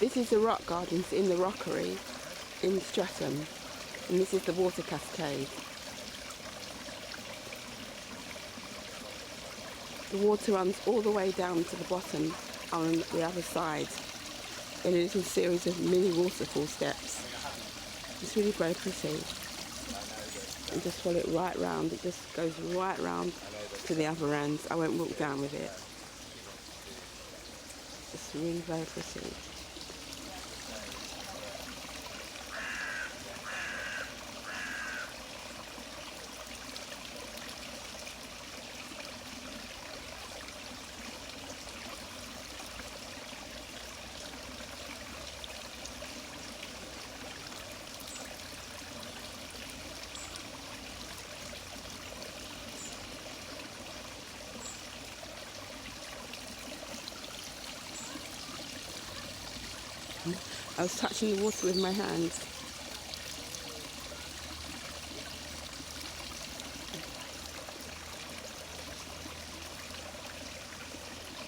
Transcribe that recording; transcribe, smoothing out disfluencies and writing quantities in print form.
This is the rock gardens in the Rookery in Streatham, and this is the water cascade. The water runs all the way down to the bottom on the other side in a little series of mini waterfall steps. It's really very pretty. And just follow it right round. It just goes right round to the other end. I won't walk down with it. It's really very pretty. I was touching the water with my hands.